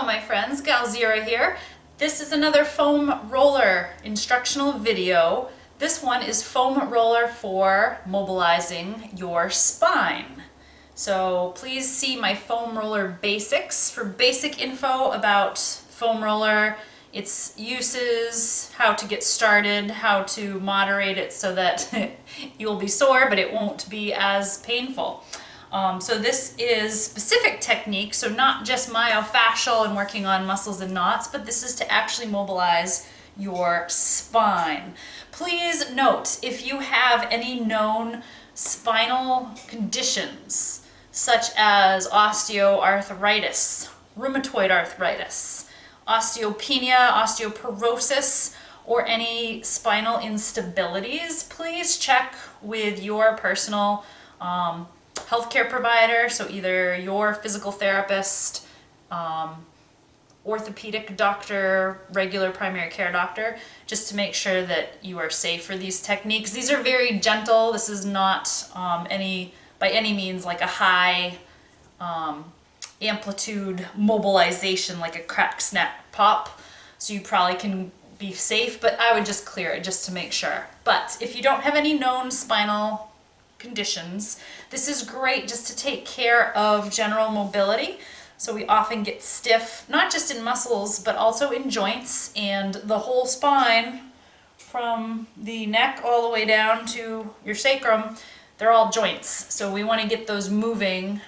my friends, Galzira here. This is another foam roller instructional video. This one is foam roller for mobilizing your spine. So please see my foam roller basics for basic info about foam roller, its uses, how to get started, how to moderate it so that you'll be sore but it won't be as painful. So this is specific technique, so not just myofascial and working on muscles and knots, but this is to actually mobilize your spine. Please note, if you have any known spinal conditions, such as osteoarthritis, rheumatoid arthritis, osteopenia, osteoporosis, or any spinal instabilities, please check with your personal healthcare provider, so either your physical therapist, orthopedic doctor, regular primary care doctor, just to make sure that you are safe for these techniques. These are very gentle. This is not by any means like a high amplitude mobilization like a crack, snap, pop. So you probably can be safe, but I would just clear it just to make sure. But if you don't have any known spinal conditions, this is great just to take care of general mobility. So we often get stiff, not just in muscles, but also in joints, and the whole spine from the neck all the way down to your sacrum, they're all joints. So we want to get those moving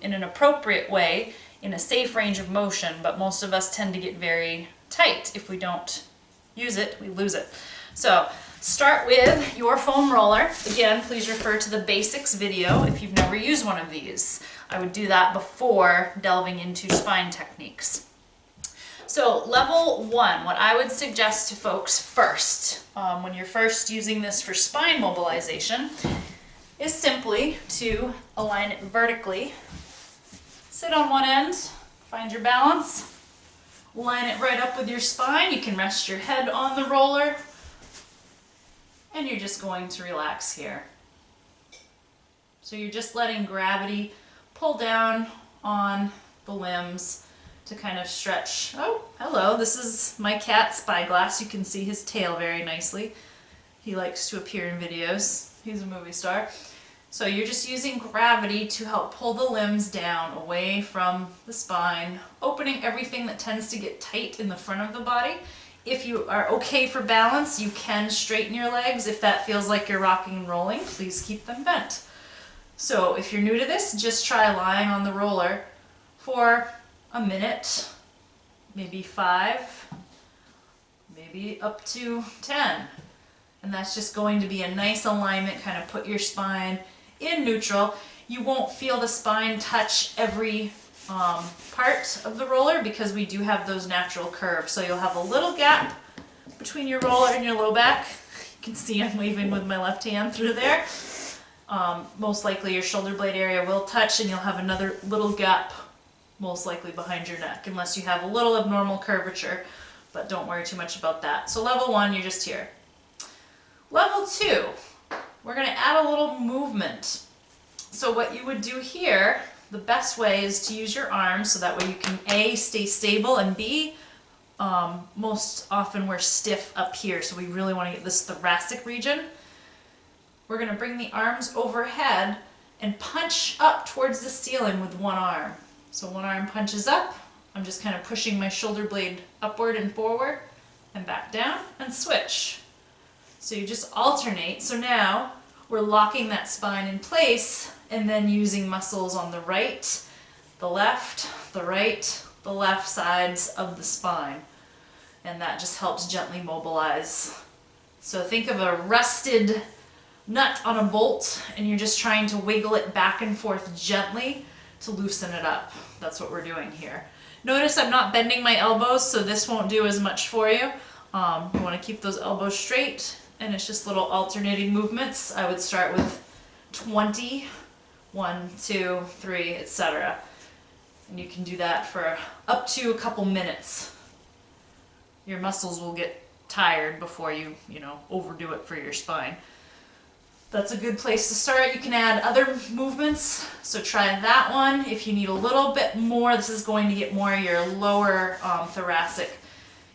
in an appropriate way, in a safe range of motion, but most of us tend to get very tight. If we don't use it, we lose it. So start with your foam roller. Again, please refer to the basics video if you've never used one of these. I would do that before delving into spine techniques. So level one, what I would suggest to folks first, when you're first using this for spine mobilization, is simply to align it vertically. Sit on one end, find your balance, line it right up with your spine. You can rest your head on the roller, and you're just going to relax here. So you're just letting gravity pull down on the limbs to kind of stretch. Oh, hello, this is my cat Spyglass. You can see his tail very nicely. He likes to appear in videos. He's a movie star. So you're just using gravity to help pull the limbs down away from the spine, opening everything that tends to get tight in the front of the body. If you are okay for balance, you can straighten your legs. If that feels like you're rocking and rolling, please keep them bent. So if you're new to this, just try lying on the roller for a minute, maybe 5, maybe up to 10. And that's just going to be a nice alignment, kind of put your spine in neutral. You won't feel the spine touch every part of the roller because we do have those natural curves. So you'll have a little gap between your roller and your low back. You can see I'm waving with my left hand through there. Most likely your shoulder blade area will touch, and you'll have another little gap most likely behind your neck, unless you have a little abnormal curvature, but don't worry too much about that. So level one, you're just here. Level two, we're going to add a little movement. So what you would do here, the best way is to use your arms, so that way you can A, stay stable, and B, most often we're stiff up here, so we really want to get this thoracic region. We're going to bring the arms overhead and punch up towards the ceiling with one arm. So one arm punches up, I'm just kind of pushing my shoulder blade upward and forward, and back down, and switch. So you just alternate. So now we're locking that spine in place and then using muscles on the right, the left, the right, the left sides of the spine. And that just helps gently mobilize. So think of a rusted nut on a bolt, and you're just trying to wiggle it back and forth gently to loosen it up. That's what we're doing here. Notice I'm not bending my elbows, so this won't do as much for you. You want to keep those elbows straight, and it's just little alternating movements. I would start with 20, 1, 2, 3, etc. And you can do that for up to a couple minutes. Your muscles will get tired before you overdo it for your spine. That's a good place to start. You can add other movements, so try that one. If you need a little bit more, this is going to get more your lower thoracic.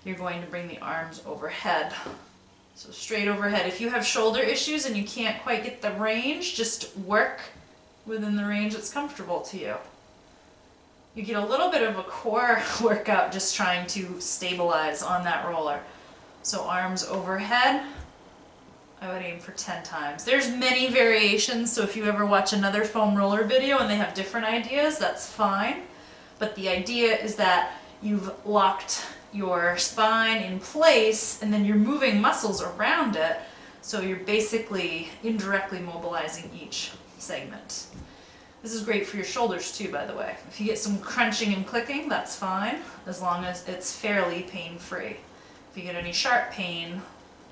You're going to bring the arms overhead. So straight overhead. If you have shoulder issues and you can't quite get the range, just work within the range that's comfortable to you. You get a little bit of a core workout just trying to stabilize on that roller. So arms overhead. I would aim for 10 times. There's many variations, so if you ever watch another foam roller video and they have different ideas, that's fine. But the idea is that you've locked your spine in place and then you're moving muscles around it, so you're basically indirectly mobilizing each segment. This is great for your shoulders too, by the way. If you get some crunching and clicking, that's fine, as long as it's fairly pain-free. If you get any sharp pain,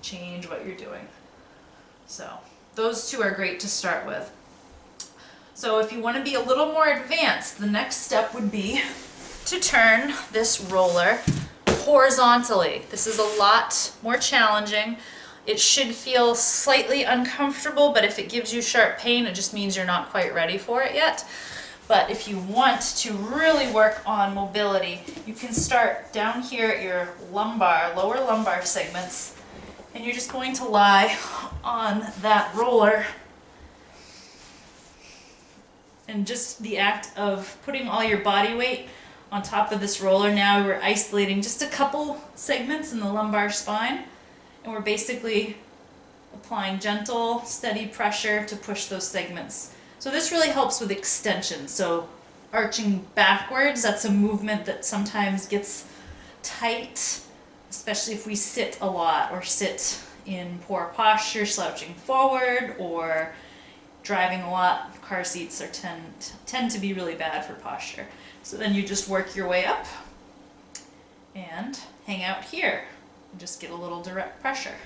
change what you're doing. So those two are great to start with. So if you want to be a little more advanced, the next step would be to turn this roller horizontally. This is a lot more challenging. It should feel slightly uncomfortable, but if it gives you sharp pain, it just means you're not quite ready for it yet. But if you want to really work on mobility, you can start down here at your lumbar, lower lumbar segments, and you're just going to lie on that roller. And just the act of putting all your body weight on top of this roller, now we're isolating just a couple segments in the lumbar spine, and we're basically applying gentle, steady pressure to push those segments. So this really helps with extension. So arching backwards, that's a movement that sometimes gets tight, especially if we sit a lot or sit in poor posture, slouching forward or driving a lot. Car seats are tend to be really bad for posture. So then you just work your way up and hang out here and just get a little direct pressure.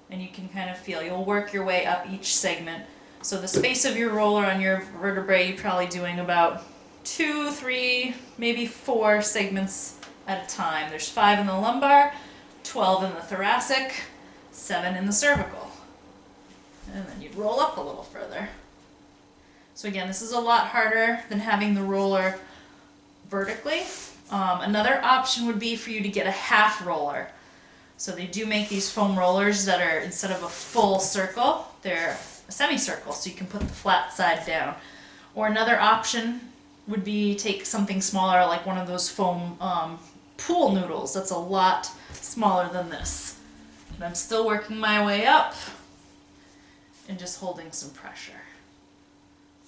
And you can kind of feel, you'll work your way up each segment. So the space of your roller on your vertebrae, you're probably doing about 2, 3, maybe 4 segments at a time. There's 5 in the lumbar, 12 in the thoracic, 7 in the cervical. And then you'd roll up a little further. So again, this is a lot harder than having the roller vertically. Another option would be for you to get a half roller. So they do make these foam rollers that are, instead of a full circle, they're a semicircle, so you can put the flat side down. Or another option would be take something smaller, like one of those foam pool noodles. That's a lot smaller than this. And I'm still working my way up and just holding some pressure.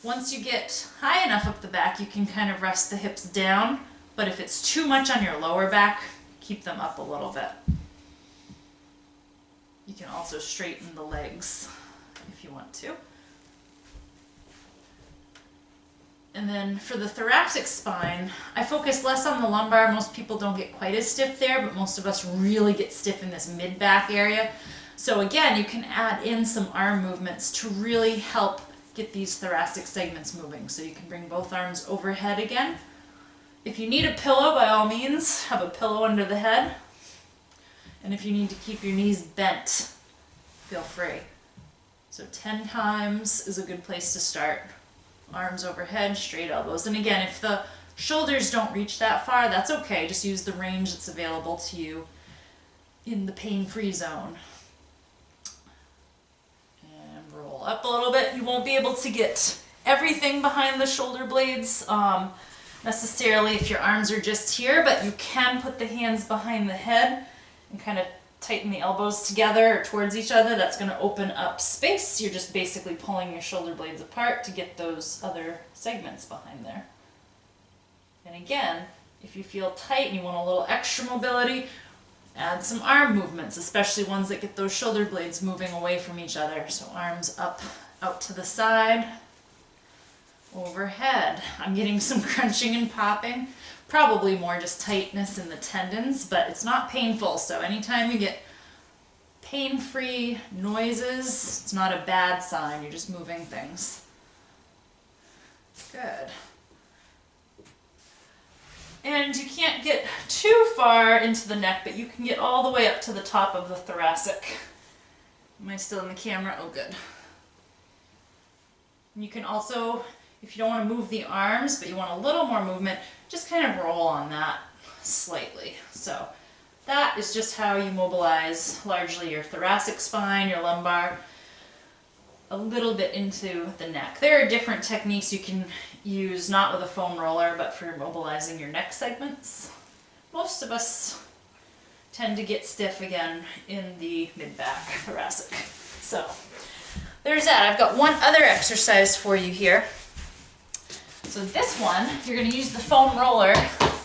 Once you get high enough up the back, you can kind of rest the hips down, but if it's too much on your lower back, keep them up a little bit. You can also straighten the legs if you want to. And then for the thoracic spine, I focus less on the lumbar. Most people don't get quite as stiff there, but most of us really get stiff in this mid-back area. So again, you can add in some arm movements to really help get these thoracic segments moving. So you can bring both arms overhead again. If you need a pillow, by all means, have a pillow under the head. And if you need to keep your knees bent, feel free. So 10 times is a good place to start. Arms overhead, straight elbows. And again, if the shoulders don't reach that far, that's okay. Just use the range that's available to you in the pain-free zone. And roll up a little bit. You won't be able to get everything behind the shoulder blades necessarily if your arms are just here, but you can put the hands behind the head and kind of tighten the elbows together or towards each other. That's going to open up space. You're just basically pulling your shoulder blades apart to get those other segments behind there. And again, if you feel tight and you want a little extra mobility, add some arm movements, especially ones that get those shoulder blades moving away from each other. So arms up, out to the side, overhead. I'm getting some crunching and popping. Probably more just tightness in the tendons, but it's not painful. So anytime you get pain-free noises, it's not a bad sign. You're just moving things. Good. And you can't get too far into the neck, but you can get all the way up to the top of the thoracic. Am I still in the camera? Oh, good. And you can also, if you don't want to move the arms, but you want a little more movement, just kind of roll on that slightly. So that is just how you mobilize largely your thoracic spine, your lumbar, a little bit into the neck. There are different techniques you can use, not with a foam roller, but for mobilizing your neck segments. Most of us tend to get stiff again in the mid-back, thoracic. So there's that. I've got one other exercise for you here. So this one, you're going to use the foam roller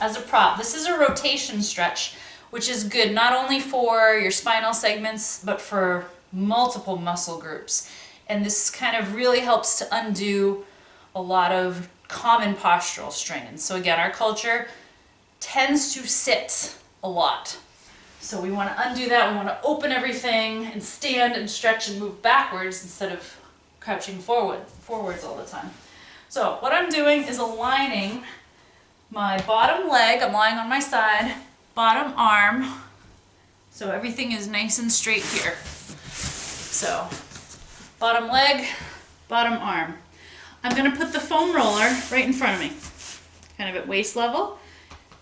as a prop. This is a rotation stretch, which is good not only for your spinal segments, but for multiple muscle groups. And this kind of really helps to undo a lot of common postural strains. So again, our culture tends to sit a lot. So we want to undo that. We want to open everything and stand and stretch and move backwards instead of crouching forwards all the time. So what I'm doing is aligning my bottom leg. I'm lying on my side, bottom arm. So everything is nice and straight here. So bottom leg, bottom arm. I'm going to put the foam roller right in front of me, kind of at waist level.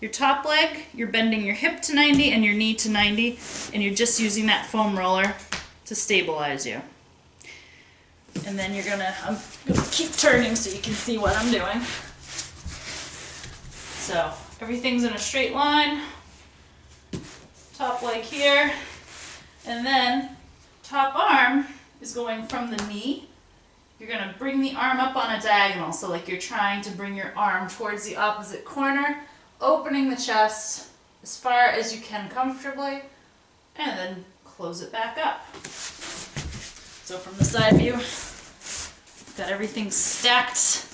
Your top leg, you're bending your hip to 90 and your knee to 90, and you're just using that foam roller to stabilize you. And then I'm gonna keep turning so you can see what I'm doing. So everything's in a straight line. Top leg here, and then top arm is going from the knee. You're gonna bring the arm up on a diagonal, so like you're trying to bring your arm towards the opposite corner, opening the chest as far as you can comfortably, and then close it back up. So from the side view, got everything stacked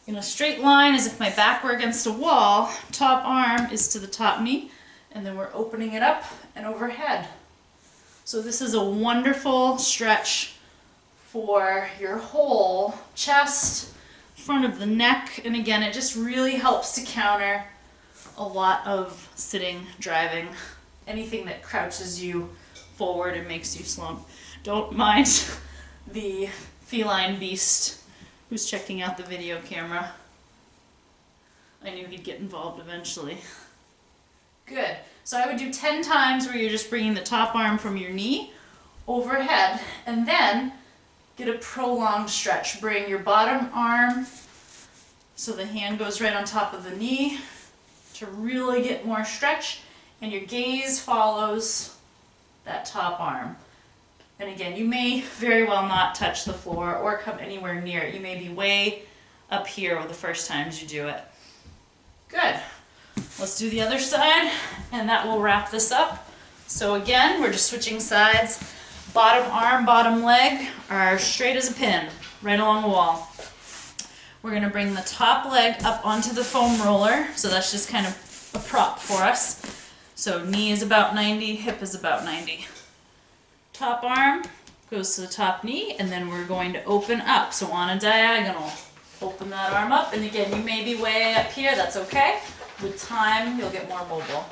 in a straight line as if my back were against a wall. Top arm is to the top knee, and then we're opening it up and overhead. So this is a wonderful stretch for your whole chest, front of the neck, and again, it just really helps to counter a lot of sitting, driving, anything that crouches you forward and makes you slump. Don't mind the feline beast who's checking out the video camera. I knew he'd get involved eventually. Good. So I would do 10 times where you're just bringing the top arm from your knee overhead, and then get a prolonged stretch. Bring your bottom arm so the hand goes right on top of the knee to really get more stretch, and your gaze follows that top arm. And again, you may very well not touch the floor or come anywhere near it. You may be way up here the first times you do it. Good. Let's do the other side, and that will wrap this up. So again, we're just switching sides. Bottom arm, bottom leg are straight as a pin, right along the wall. We're going to bring the top leg up onto the foam roller, so that's just kind of a prop for us. So knee is about 90, hip is about 90. Top arm goes to the top knee, and then we're going to open up. So on a diagonal, open that arm up, and again, you may be way up here, that's okay. With time, you'll get more mobile.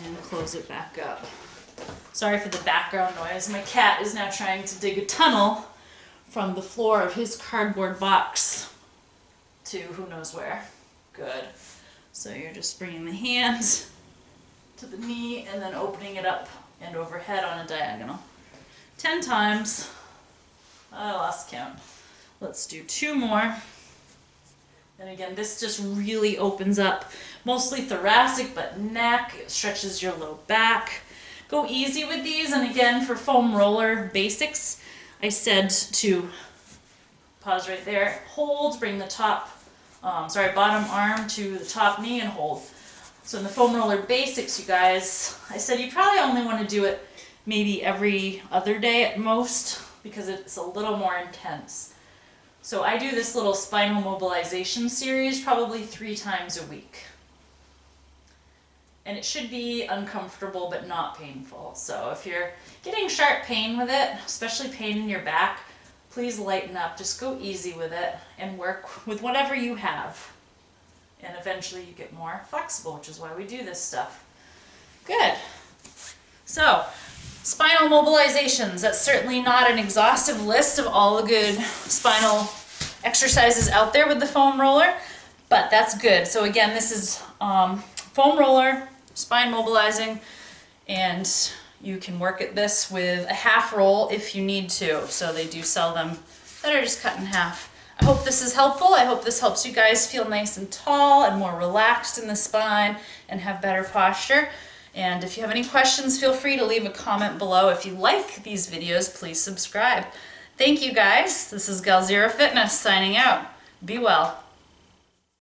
And close it back up. Sorry for the background noise. My cat is now trying to dig a tunnel from the floor of his cardboard box to who knows where. Good. So you're just bringing the hands to the knee and then opening it up and overhead on a diagonal. 10 times. I lost count. Let's do 2 more. And again, this just really opens up mostly thoracic, but neck. It stretches your low back. Go easy with these. And again, for foam roller basics, I said to pause right there, hold, bring the bottom arm to the top knee and hold. So in the foam roller basics, you guys, I said you probably only want to do it maybe every other day at most, because it's a little more intense. So I do this little spinal mobilization series probably 3 times a week. And it should be uncomfortable but not painful. So if you're getting sharp pain with it, especially pain in your back, please lighten up. Just go easy with it and work with whatever you have. And eventually you get more flexible, which is why we do this stuff. Good. So Spinal mobilizations. That's certainly not an exhaustive list of all the good spinal exercises out there with the foam roller, but that's good. So again, this is foam roller, spine mobilizing, and you can work at this with a half roll if you need to. So they do sell them that are just cut in half. I hope this is helpful. I hope this helps you guys feel nice and tall and more relaxed in the spine and have better posture. And if you have any questions, feel free to leave a comment below. If you like these videos, please subscribe. Thank you guys. This is Galzera Fitness signing out. Be well.